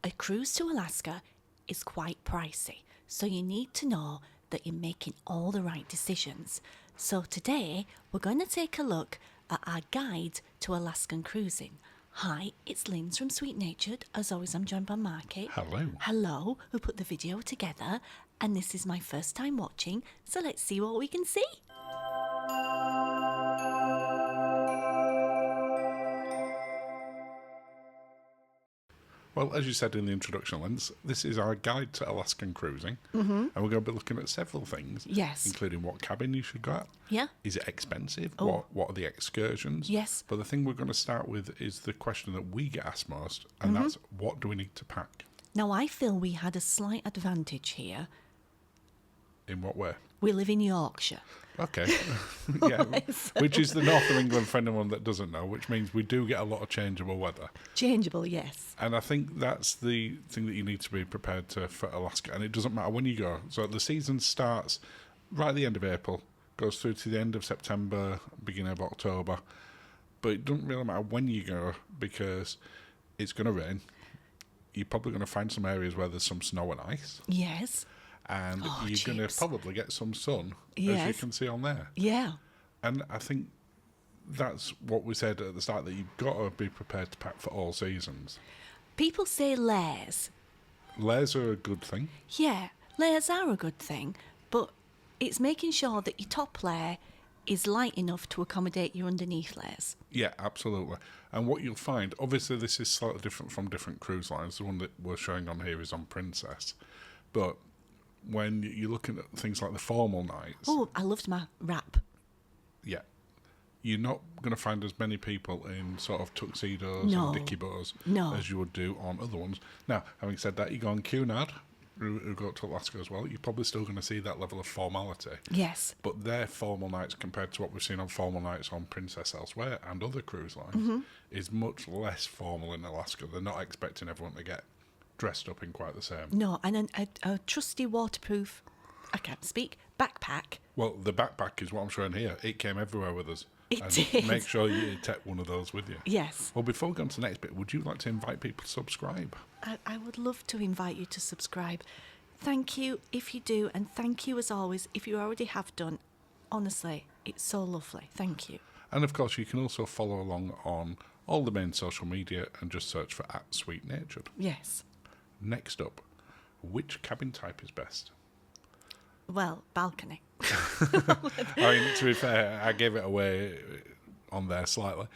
a cruise to Alaska is quite pricey, so you need to know that you're making all the right decisions. So today, we're going to take a look at our guide to Alaskan cruising. Hi, it's Linz from Sweet Natured. As always, I'm joined by Marky. Hello. Hello, who put the video together. And this is my first time watching, so let's see what we can see. Well, as you said in the introduction, Linz, this is our guide to Alaskan cruising. And we're going to be looking at several things. Yes. Including what cabin you should go at. Yeah. Is it expensive? Oh. What are the excursions? Yes. But the thing we're going to start with is the question that we get asked most, and that's, what do we need to pack? Now, I feel we had a slight advantage here. In what way? We live in Yorkshire. Okay. Yeah. Which is the north of England for anyone that doesn't know, which means we do get a lot of changeable weather. Changeable, yes. And I think that's the thing that you need to be prepared to for Alaska. And it doesn't matter when you go. So the season starts right at the end of April, goes through to the end of September, beginning of October. But it doesn't really matter when you go because it's going to rain. You're probably going to find some areas where there's some snow and ice. Yes. And you're going to probably get some sun, as Yes. you can see on there. Yeah. And I think that's what we said at the start, that you've got to be prepared to pack for all seasons. People say layers. Layers are a good thing. Yeah, layers are a good thing, but it's making sure that your top layer is light enough to accommodate your underneath layers. Yeah, absolutely. And what you'll find, obviously this is slightly different from different cruise lines. The one that we're showing on here is on Princess. But when you're looking at things like the formal nights... Oh, I loved my wrap. Yeah. You're not going to find as many people in sort of tuxedos and dicky bows as you would do on other ones. Now, having said that, you go on Cunard, who go to Alaska as well, you're probably still going to see that level of formality. Yes. But their formal nights compared to what we've seen on formal nights on Princess elsewhere and other cruise lines is much less formal in Alaska. They're not expecting everyone to get dressed up in quite the same. No, and a trusty waterproof, I can't speak, backpack. Well, the backpack is what I'm showing here. It came everywhere with us. It and did. Make sure you take one of those with you. Yes. Well, before we go on to the next bit, would you like to invite people to subscribe? I would love to invite you to subscribe. Thank you if you do, and thank you as always if you already have done. Honestly, it's so lovely. Thank you. And of course, you can also follow along on all the main social media and just search for @SweetNatured. Yes. Next up, which cabin type is best? Well, balcony. I mean, to be fair, I gave it away on there slightly,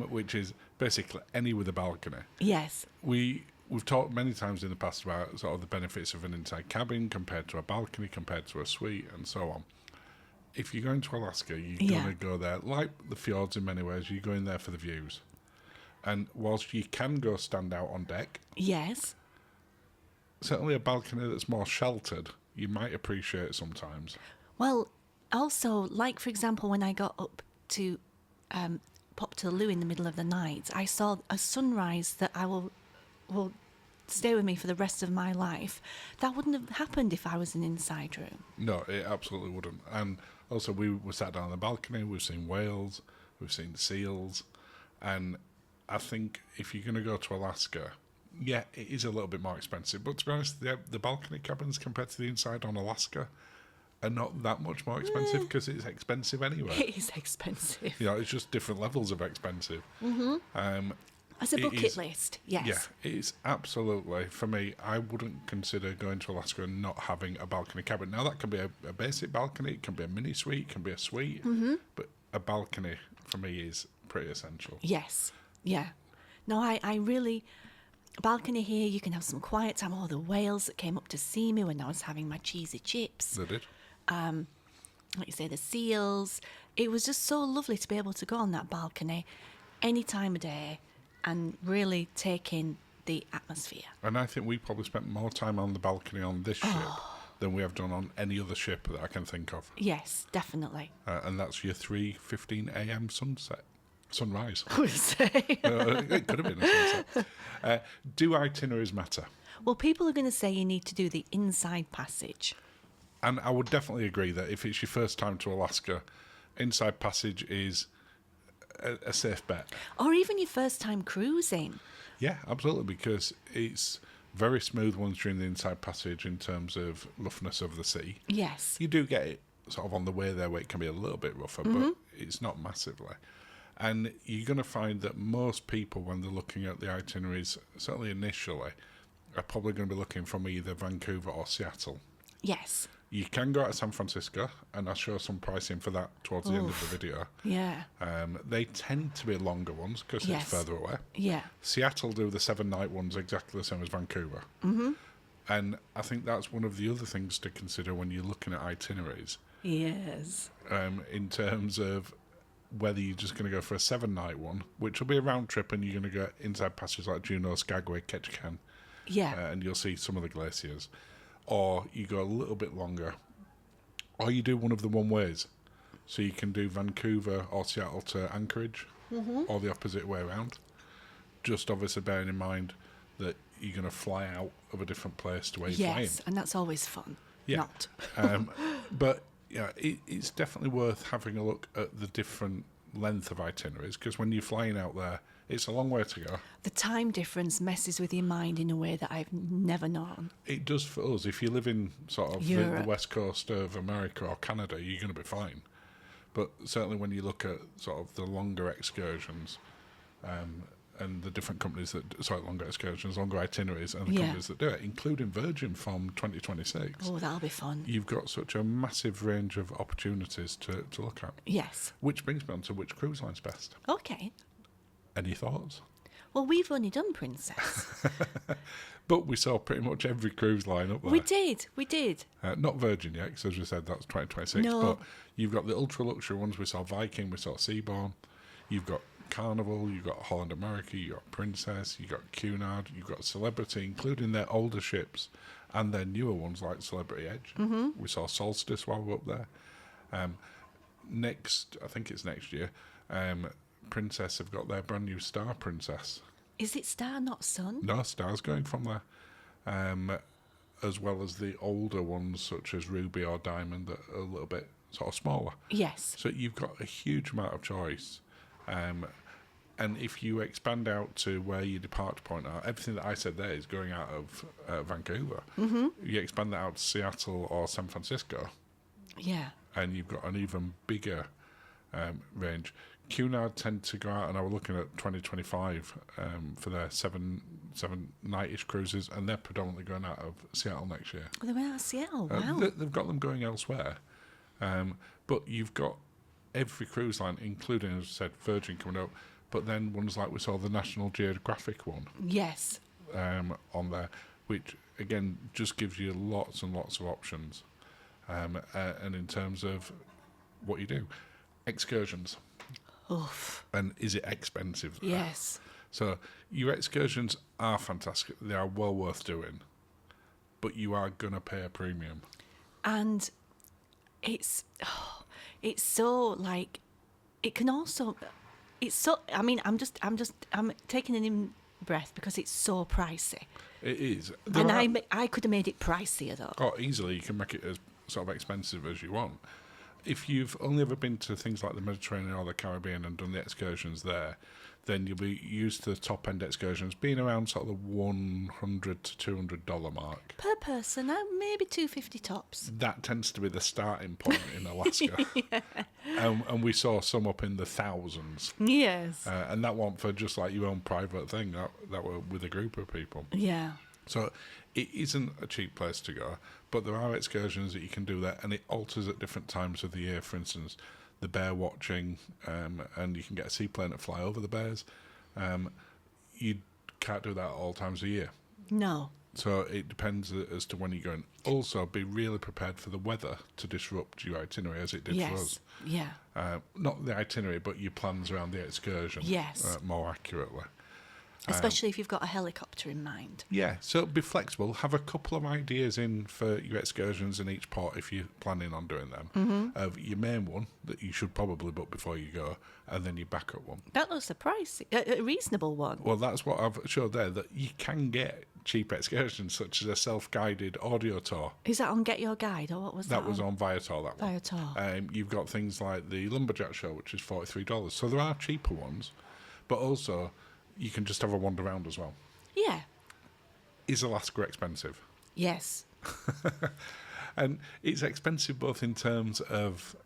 which is basically any with a balcony. Yes. We've talked many times in the past about sort of the benefits of an inside cabin compared to a balcony, compared to a suite, and so on. If you're going to Alaska, you're going to go there, like the fjords in many ways, you're going there for the views. And whilst you can go stand out on deck... Yes. Certainly a balcony that's more sheltered, you might appreciate sometimes. Well, also, like, for example, when I got up to pop to the loo in the middle of the night, I saw a sunrise that I will stay with me for the rest of my life. That wouldn't have happened if I was in an inside room. No, it absolutely wouldn't. And also, we were sat down on the balcony, we've seen whales, we've seen seals, and I think if you're going to go to Alaska... Yeah, it is a little bit more expensive, but to be honest, the balcony cabins compared to the inside on Alaska are not that much more expensive because it's expensive anyway. It is expensive. You know, it's just different levels of expensive. As a bucket list, yes. Yeah, it's absolutely, for me, I wouldn't consider going to Alaska and not having a balcony cabin. Now, that can be a basic balcony, it can be a mini suite, it can be a suite, but a balcony, for me, is pretty essential. Yes, yeah. No, I really... balcony here, you can have some quiet time. Oh, the whales that came up to see me when I was having my cheesy chips. They did. Like you say, the seals. It was just so lovely to be able to go on that balcony any time of day and really take in the atmosphere. And I think we probably spent more time on the balcony on this ship than we have done on any other ship that I can think of. Yes, definitely. And that's your 3:15 a.m. sunrise. I would say. It could have been a sunset. Do itineraries matter? Well, people are going to say you need to do the inside passage. And I would definitely agree that if it's your first time to Alaska, inside passage is a safe bet. Or even your first time cruising. Yeah, absolutely, because it's very smooth once you're in the inside passage in terms of roughness of the sea. Yes. You do get it sort of on the way there where it can be a little bit rougher, but it's not massively. And you're going to find that most people, when they're looking at the itineraries, certainly initially, are probably going to be looking from either Vancouver or Seattle. Yes. You can go out to San Francisco, and I'll show some pricing for that towards the end of the video. Yeah. They tend to be longer ones because Yes. it's further away. Yeah. Seattle do the 7-night ones exactly the same as Vancouver. And I think that's one of the other things to consider when you're looking at itineraries, Yes. in terms of whether you're just going to go for a 7-night one, which will be a round trip, and you're going to go inside passages like Juneau, Skagway, Ketchikan, Yeah. and you'll see some of the glaciers, or you go a little bit longer, or you do one of the one-ways. So you can do Vancouver or Seattle to Anchorage, or the opposite way around. Just obviously bearing in mind that you're going to fly out of a different place to where you're flying. Yes, and that's always fun. Yeah. Not. But yeah, it's definitely worth having a look at the different length of itineraries, because when you're flying out there, it's a long way to go. The time difference messes with your mind in a way that I've never known. It does for us. If you live in sort of the Europe. west coast of America or Canada, you're going to be fine. But certainly when you look at sort of the longer excursions, and the different companies longer excursions, longer itineraries, and the companies that do it, including Virgin from 2026. Oh, that'll be fun. You've got such a massive range of opportunities to look at. Yes. Which brings me on to which cruise line's best. Okay. Any thoughts? Well, we've only done Princess. But we saw pretty much every cruise line up there. We did. Not Virgin yet, because as we said, that's 2026. No. But you've got the ultra-luxury ones. We saw Viking, we saw Seabourn. You've got Carnival, you've got Holland America, you've got Princess, you've got Cunard, you've got Celebrity, including their older ships, and their newer ones like Celebrity Edge. We saw Solstice while we were up there. I think it's next year, Princess have got their brand new Star Princess. Is it Star, not Sun? No, Star's going from there. As well as the older ones such as Ruby or Diamond that are a little bit sort of smaller. Yes. So you've got a huge amount of choice. And if you expand out to where your departure point are, everything that I said there is going out of Vancouver. You expand that out to Seattle or San Francisco, Yeah. and you've got an even bigger range. Cunard tend to go out, and I was looking at 2025 for their seven nightish cruises, and they're predominantly going out of Seattle next year. Oh, they went out of Seattle. Wow. They've got them going elsewhere, but you've got every cruise line, including, as I said, Virgin coming up, but then ones like we saw the National Geographic one Yes. on there, which again just gives you lots and lots of options. And in terms of what you do, excursions. Oof. And is it expensive? Yes. So your excursions are fantastic. They are well worth doing, but you are going to pay a premium. And it's so like, it can also, it's so, I mean, I'm taking an in breath because it's so pricey. It is. And I could have made it pricier though. Oh, easily you can make it as sort of expensive as you want. If you've only ever been to things like the Mediterranean or the Caribbean and done the excursions there, then you'll be used to the top end excursions being around sort of the $100 to $200 mark. Per person, maybe $250 tops. That tends to be the starting point in Alaska. And we saw some up in the thousands. Yes. And that one for just like your own private thing, that were with a group of people. Yeah. So it isn't a cheap place to go, but there are excursions that you can do there, and it alters at different times of the year. For instance, the bear watching, and you can get a seaplane to fly over the bears. You can't do that at all times of year. No. So it depends as to when you're going. Also, be really prepared for the weather to disrupt your itinerary, as it did for us. Yeah. Not the itinerary, but your plans around the excursion. Yes. More accurately. Especially if you've got a helicopter in mind. Yeah, so be flexible. Have a couple of ideas in for your excursions in each port if you're planning on doing them. Of your main one that you should probably book before you go, and then your backup one. That looks a reasonable one. Well, that's what I've showed there, that you can get cheap excursions such as a self-guided audio tour. Is that on Get Your Guide, or what was that? That was on Viator, that one. Viator. You've got things like the Lumberjack Show, which is $43. So there are cheaper ones, but also you can just have a wander around as well. Yeah. Is Alaska expensive? Yes. And it's expensive both in terms of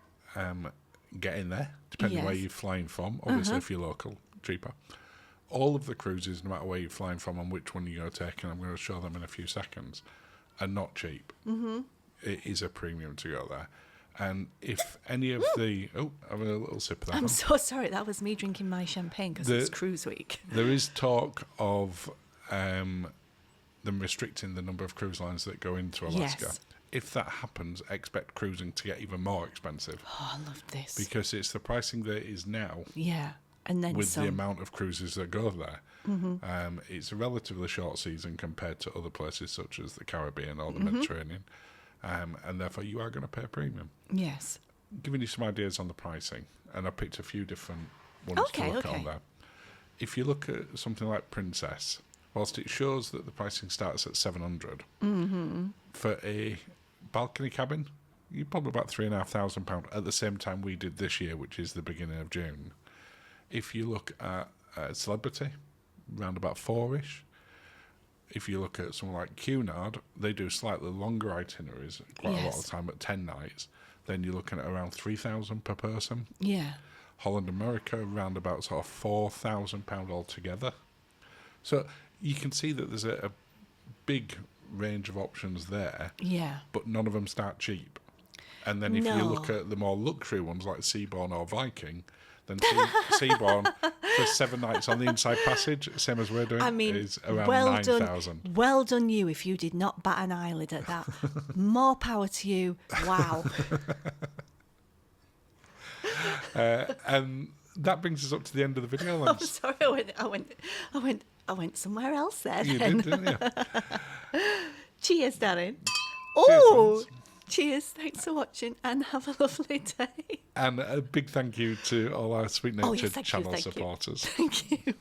getting there, depending where Yes. you're flying from. Obviously, if you're local, cheaper. All of the cruises, no matter where you're flying from and which one you're going to take, and I'm going to show them in a few seconds, are not cheap. Mm-hmm. It is a premium to go there. And if any of the... Oh, having a little sip of that. I'm so sorry. That was me drinking my champagne because it's cruise week. There is talk of them restricting the number of cruise lines that go into Alaska. Yes. If that happens, expect cruising to get even more expensive. Oh, I love this. Because it's the pricing that it is now Yeah. And then with some. the amount of cruises that go there. Mm-hmm. It's a relatively short season compared to other places such as the Caribbean or the Mediterranean. And therefore you are going to pay a premium. Yes. Giving you some ideas on the pricing, and I picked a few different ones to look at on there. If you look at something like Princess, whilst it shows that the pricing starts at $700, for a balcony cabin, you're probably about £3,500 at the same time we did this year, which is the beginning of June. If you look at Celebrity, around about 4-ish. If you look at someone like Cunard, they do slightly longer itineraries, quite a lot of time at 10 nights. Then you're looking at around $3,000 per person. Yeah. Holland America, around about sort of £4,000 altogether. So you can see that there's a big range of options there, but none of them start cheap. And then if you look at the more luxury ones like Seabourn or Viking, then Seabourn for 7 nights on the Inside Passage, same as we're doing, is around 9,000. Well done you if you did not bat an eyelid at that. More power to you. Wow. And that brings us up to the end of the video. I'm sorry, I went somewhere else there. You then. did, didn't you? Cheers, darling. Cheers, Oh, friends. cheers. Thanks for watching and have a lovely day. And a big thank you to all our sweet-natured thank you, channel thank you. supporters. Thank you.